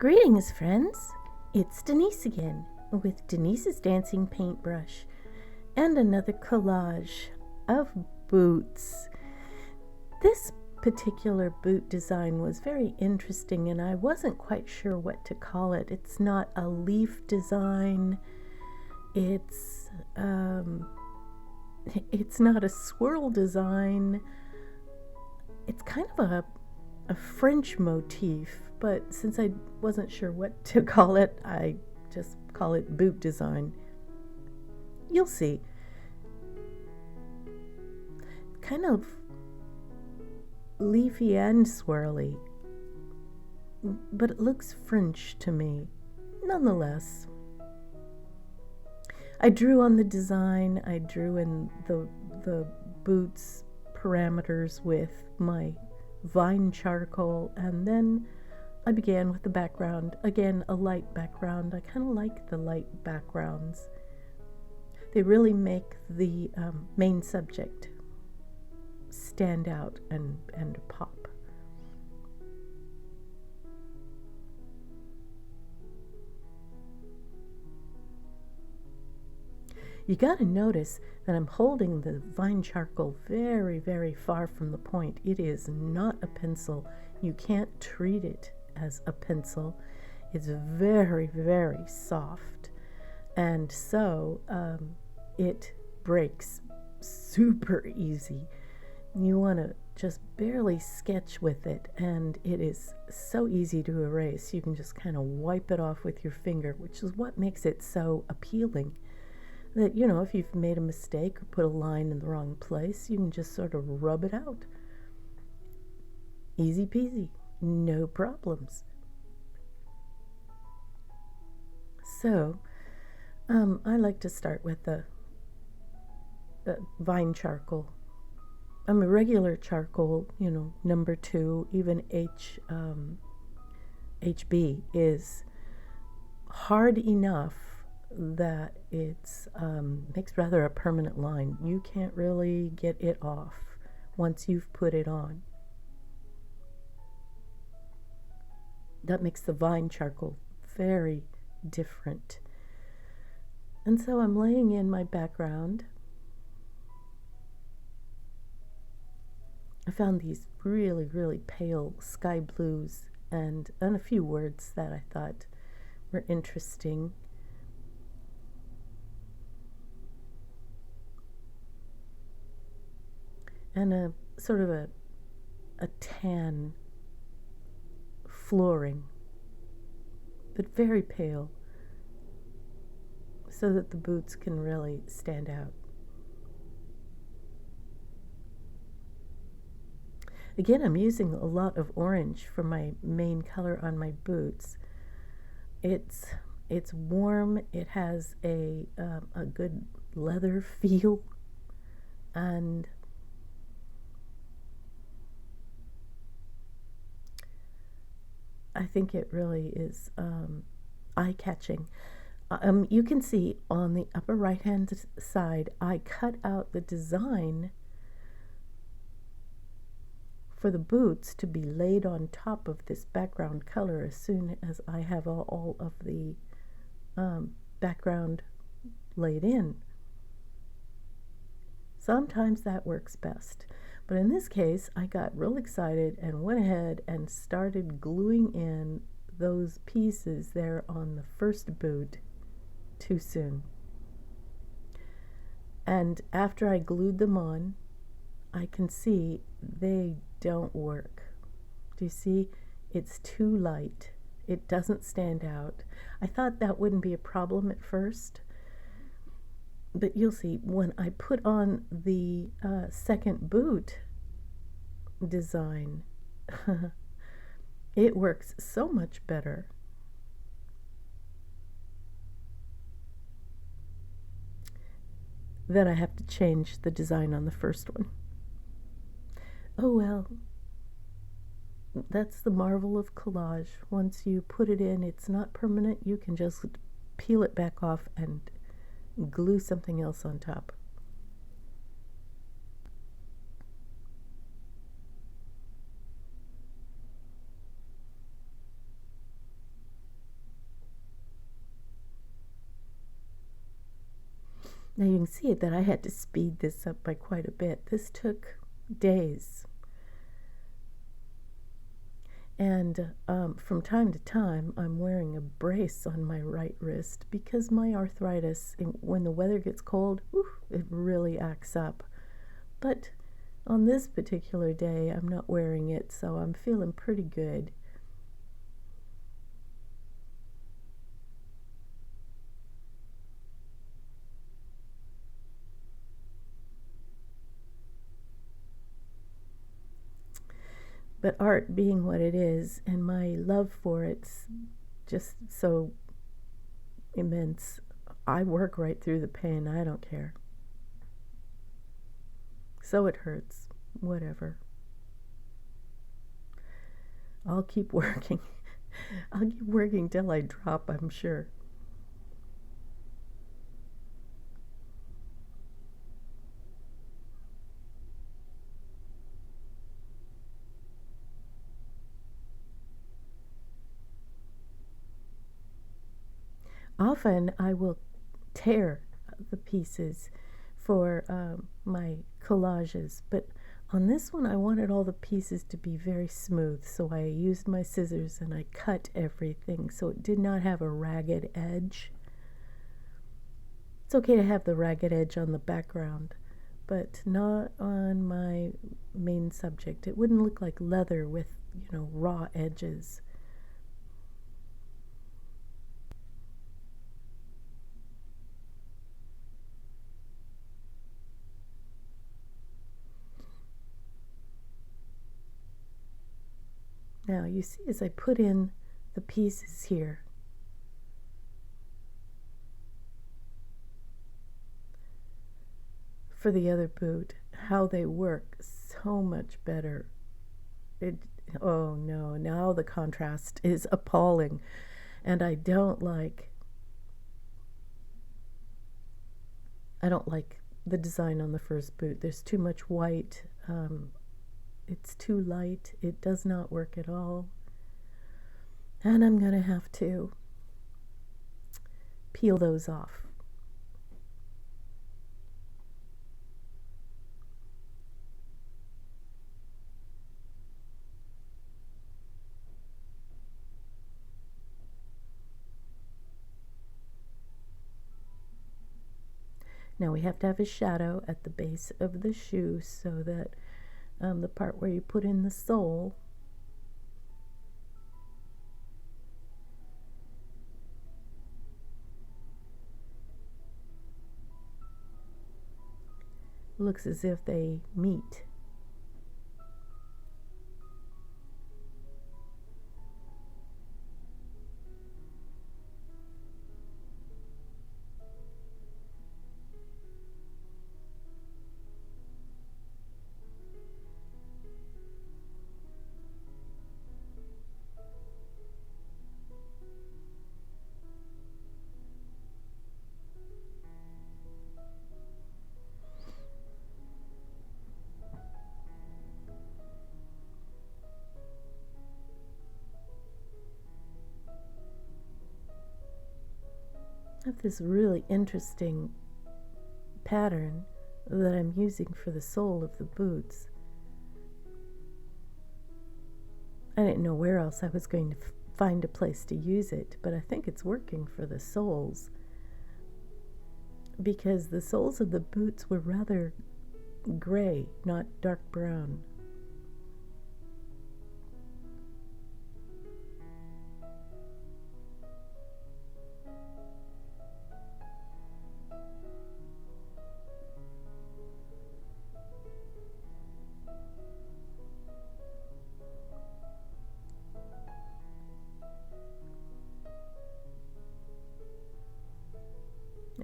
Greetings, friends! It's Denise again with Denise's Dancing Paintbrush and another collage of boots. This particular boot design was very interesting and I wasn't quite sure what to call it. It's not a leaf design. It's not a swirl design. It's kind of a French motif, but since I wasn't sure what to call it, I just call it boot design. You'll see. Kind of leafy and swirly, but it looks French to me, nonetheless. I drew on the design. I drew in the boots parameters with my vine charcoal, and then I began with the background. Again, a light background. I kind of like the light backgrounds. They really make the main subject stand out and pop. You got to notice that I'm holding the vine charcoal very, very far from the point. It is not a pencil. You can't treat it as a pencil. It's very, very soft. And so it breaks super easy. You want to just barely sketch with it, and it is so easy to erase. You can just kind of wipe it off with your finger, which is what makes it so appealing. That, you know, if you've made a mistake or put a line in the wrong place, you can just sort of rub it out. Easy peasy, no problems. So, I like to start with the vine charcoal. A regular charcoal, you know, number 2, even HB is hard enough that it's makes rather a permanent line. You can't really get it off once you've put it on. That makes the vine charcoal very different. And so I'm laying in my background. I found these really, really pale sky blues and a few words that I thought were interesting. And a sort of a tan flooring, but very pale, so that the boots can really stand out. Again, I'm using a lot of orange for my main color on my boots. It's warm. It has a good leather feel, and I think it really is eye-catching. You can see on the upper right-hand side, I cut out the design for the boots to be laid on top of this background color as soon as I have all of the background laid in. Sometimes that works best. But in this case, I got real excited and went ahead and started gluing in those pieces there on the first boot too soon. And after I glued them on, I can see they don't work. Do you see? It's too light. It doesn't stand out. I thought that wouldn't be a problem at first. But you'll see, when I put on the second boot design, it works so much better. Then I have to change the design on the first one. Oh well, that's the marvel of collage. Once you put it in, it's not permanent. You can just peel it back off and glue something else on top. Now you can see that I had to speed this up by quite a bit. This took days. And from time to time, I'm wearing a brace on my right wrist because my arthritis, when the weather gets cold, it really acts up. But on this particular day, I'm not wearing it, so I'm feeling pretty good. But art being what it is, and my love for it's just so immense, I work right through the pain. I don't care. So it hurts. Whatever. I'll keep working. I'll keep working till I drop, I'm sure. Often I will tear the pieces for my collages, but on this one I wanted all the pieces to be very smooth, so I used my scissors and I cut everything so it did not have a ragged edge. It's okay to have the ragged edge on the background, but not on my main subject. It wouldn't look like leather with, raw edges. Now you see as I put in the pieces here, for the other boot, how they work so much better. Oh no, now the contrast is appalling, and I don't like the design on the first boot. There's too much white. It's too light. It does not work at all. And I'm going to have to peel those off. Now we have to have a shadow at the base of the shoe so that the part where you put in the sole looks as if they meet. I have this really interesting pattern that I'm using for the sole of the boots. I didn't know where else I was going to find a place to use it, but I think it's working for the soles, because the soles of the boots were rather gray, not dark brown.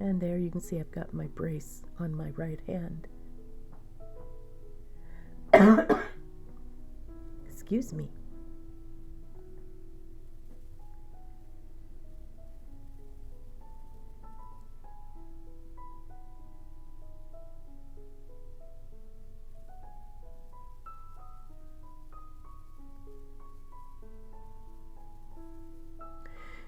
And there you can see I've got my brace on my right hand. Excuse me.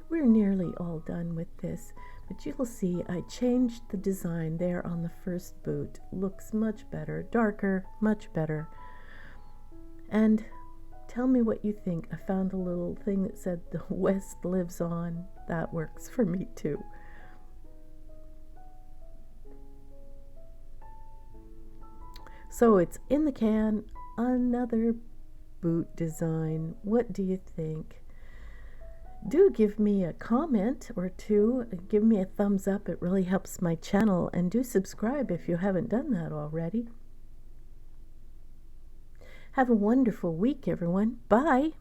We're nearly all done with this, But you will see I changed the design there on the first boot. Looks much better, darker, much better. And tell me what you think. I found a little thing that said the West lives on. That works for me too. So it's in the can, another boot design. What do you think? Do give me a comment or two. Give me a thumbs up. It really helps my channel. And do subscribe if you haven't done that already. Have a wonderful week, everyone. Bye.